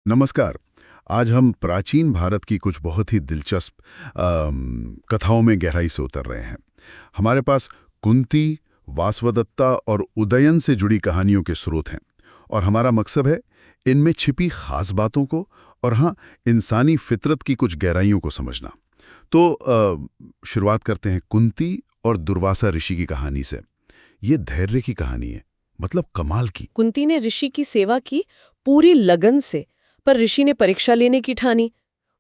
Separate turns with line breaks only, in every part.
नमस्कार। आज हम प्राचीन भारत की कुछ बहुत ही दिलचस्प कथाओं में गहराई से उतर रहे हैं। हमारे पास कुंती, वासवदत्ता और उदयन से जुड़ी कहानियों के स्रोत हैं और हमारा मकसद है इनमें छिपी खास बातों को और हाँ, इंसानी फितरत की कुछ गहराइयों को समझना। तो शुरुआत करते हैं कुंती और दुर्वासा ऋषि की कहानी से। ये धैर्य की कहानी है, मतलब कमाल की।
कुंती ने ऋषि की सेवा की पूरी लगन से, पर ऋषि ने परीक्षा लेने की ठानी।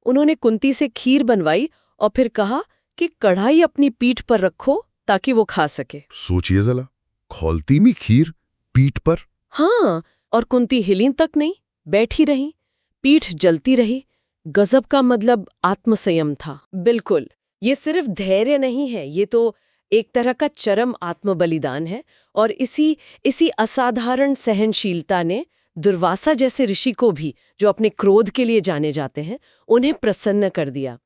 उन्होंने कुंती से खीर बनवाई और फिर कहा कि कढ़ाई अपनी पीठ पर रखो ताकि वो खा सके।
सोचिए जला, खौलती में खीर पीठ पर।
हाँ, और कुंती हिली तक नहीं, बैठी रही, पीठ जलती रही। गजब का मतलब आत्मसंयम था। बिल्कुल, ये सिर्फ धैर्य नहीं है, ये तो एक तरह का चरम आत्मबलिदान है। और इसी असाधारण सहनशीलता ने दुर्वासा जैसे ऋषि को भी, जो अपने क्रोध के लिए जाने जाते हैं, उन्हें प्रसन्न कर दिया।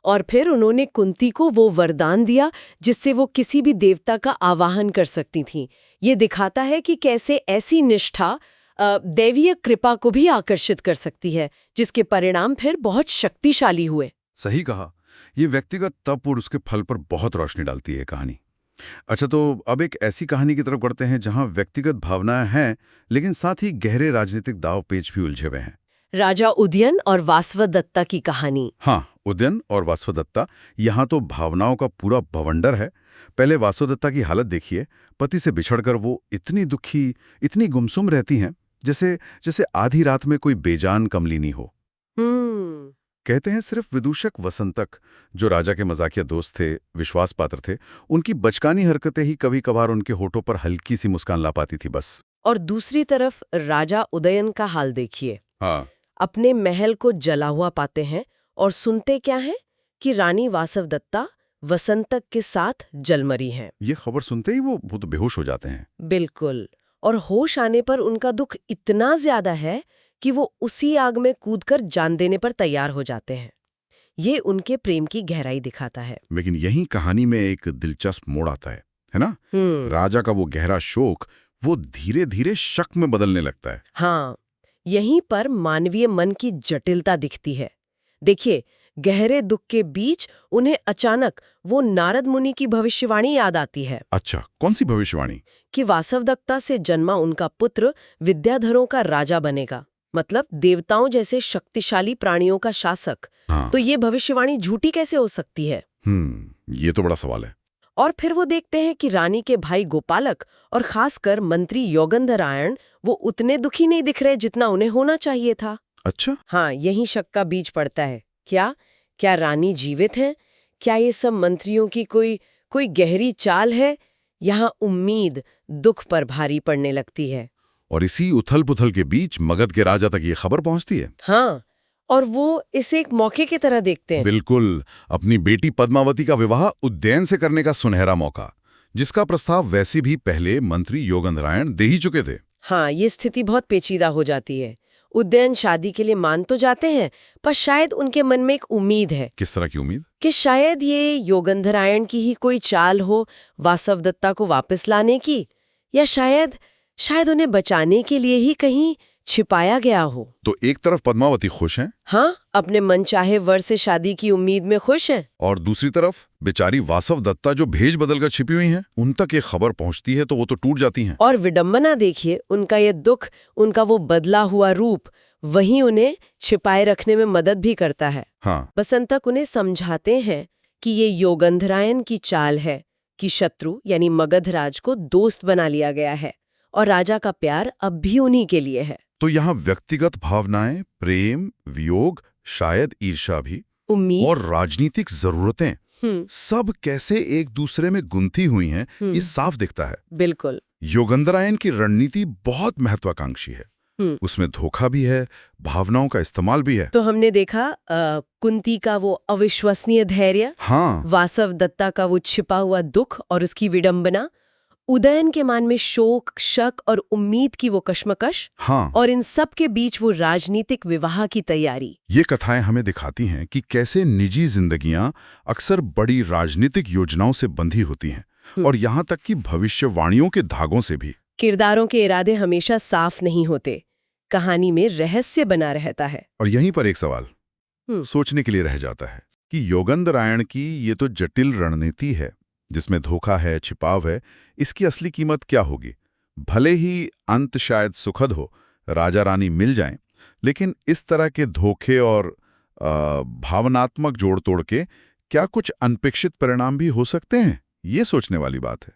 और फिर उन्होंने कुंती को वो वरदान दिया जिससे वो किसी भी देवता का आवाहन कर सकती थीं। ये दिखाता है कि कैसे ऐसी निष्ठा दैवीय कृपा को भी आकर्षित कर सकती है, जिसके परिणाम फिर बहुत शक्तिशाली हुए।
सही कहा। ये व्यक्तिगत तप और उसके फल पर बहुत रोशनी डालती है कहानी। अच्छा, तो अब एक ऐसी कहानी की तरफ बढ़ते हैं जहां व्यक्तिगत भावनाएं हैं लेकिन साथ ही गहरे राजनीतिक दाव पेच भी उलझे हुए हैं।
राजा उदयन और वासवदत्ता की कहानी।
हाँ, उदयन और वासवदत्ता। यहाँ तो भावनाओं का पूरा बवंडर है। पहले वासवदत्ता की हालत देखिए। पति से बिछड़कर वो इतनी दुखी, इतनी गुमसुम रहती हैं जैसे जैसे आधी रात में कोई बेजान कमलिनी हो। कहते हैं सिर्फ विदूषक वसंतक, जो राजा के मजाकिया दोस्त थे, विश्वास पात्र थे, उनकी बचकानी हरकतें ही कभी कभार उनके होठों पर हल्की सी मुस्कान ला पाती थी बस।
और दूसरी तरफ राजा उदयन का हाल देखिए।
हाँ,
अपने महल को जला हुआ पाते हैं और सुनते क्या हैं कि रानी वासवदत्ता वसंतक के साथ जल मरी हैं।
ये खबर सुनते ही वो तो बेहोश हो जाते हैं।
बिल्कुल। और होश आने पर उनका दुख इतना ज्यादा है कि वो उसी आग में कूदकर जान देने पर तैयार हो जाते हैं। ये उनके प्रेम की गहराई दिखाता है।
लेकिन यही कहानी में एक दिलचस्प मोड़ आता है ना? राजा का वो गहरा शोक वो धीरे धीरे शक में बदलने लगता है।
हाँ, यहीं पर मानवीय मन की जटिलता दिखती है। देखिए, गहरे दुख के बीच उन्हें अचानक वो नारद मुनि की भविष्यवाणी याद आती है।
अच्छा, कौन सी भविष्यवाणी?
कि वासवदत्ता से जन्मा उनका पुत्र विद्याधरों का राजा बनेगा, मतलब देवताओं जैसे शक्तिशाली प्राणियों का शासक।
हाँ।
तो ये भविष्यवाणी झूठी कैसे हो सकती है?
ये तो बड़ा सवाल है।
और फिर वो देखते हैं कि रानी के भाई गोपालक और खासकर मंत्री योगंधरायण वो उतने दुखी नहीं दिख रहे जितना उन्हें होना चाहिए था।
अच्छा।
हाँ, यही शक का बीज पड़ता है। क्या रानी जीवित हैं? क्या ये सब मंत्रियों की कोई गहरी चाल है? यहाँ उम्मीद दुख पर भारी पड़ने लगती है।
और इसी उथल पुथल के बीच मगध के राजा तक ये खबर पहुंचती है।
हाँ, और वो इसे एक मौके की तरह देखते हैं।
बिल्कुल, अपनी बेटी पद्मावती का विवाह उज्जैन से करने का सुनहरा मौका, जिसका प्रस्ताव वैसे भी पहले मंत्री योगंधरायण दे ही चुके थे।
हाँ, ये स्थिति बहुत पेचीदा हो जाती है। उज्जैन शादी के लिए मान तो जाते हैं, पर शायद उनके मन में एक उम्मीद है।
किस तरह की उम्मीद?
कि शायद ये योगंधरायण की ही कोई चाल हो वासवदत्ता को वापस लाने की, या शायद उन्हें बचाने के लिए ही कहीं छिपाया गया हो।
तो एक तरफ पद्मावती खुश हैं,
हाँ, अपने मनचाहे वर से शादी की उम्मीद में खुश हैं।
और दूसरी तरफ बेचारी वासवदत्ता जो भेष बदलकर छिपी हुई हैं, उन तक ये खबर पहुंचती है तो वो तो टूट जाती हैं।
और विडंबना देखिए, उनका ये दुख, उनका वो बदला हुआ रूप, वही उन्हें छिपाए रखने में मदद भी करता है।
हाँ।
बसंतक उन्हें समझाते हैं कि ये योगंधरायण की चाल है कि शत्रु यानी मगधराज को दोस्त बना लिया गया है और राजा का प्यार अब भी उन्हीं के लिए है।
तो यहाँ व्यक्तिगत भावनाएं, प्रेम, वियोग, शायद ईर्ष्या भी,
उम्मीद
और राजनीतिक जरूरतें सब कैसे एक दूसरे में गुंथी हुई हैं, ये साफ दिखता है।
बिल्कुल।
योगंधरायण की रणनीति बहुत महत्वाकांक्षी है। उसमें धोखा भी है, भावनाओं का इस्तेमाल भी है।
तो हमने देखा कुंती का वो अविश्वसनीय धैर्य,
हाँ।
वासवदत्ता का वो छिपा हुआ दुख और उसकी विडंबना, उदयन के मन में शोक, शक और उम्मीद की वो कश्मकश,
हाँ।
और इन सब के बीच वो राजनीतिक विवाह की तैयारी।
ये कथाएं हमें दिखाती हैं कि कैसे निजी जिंदगियां अक्सर बड़ी राजनीतिक योजनाओं से बंधी होती हैं, और यहाँ तक कि भविष्यवाणियों के धागों से भी।
किरदारों के इरादे हमेशा साफ नहीं होते। कहानी में रहस्य बना रहता है।
और यहीं पर एक सवाल सोचने के लिए रह जाता है कि योगेंद्रायण की ये तो जटिल रणनीति है जिसमें धोखा है, छिपाव है, इसकी असली कीमत क्या होगी? भले ही अंत शायद सुखद हो, राजा रानी मिल जाएं, लेकिन इस तरह के धोखे और भावनात्मक जोड़ तोड़ के क्या कुछ अनपेक्षित परिणाम भी हो सकते हैं? ये सोचने वाली बात है।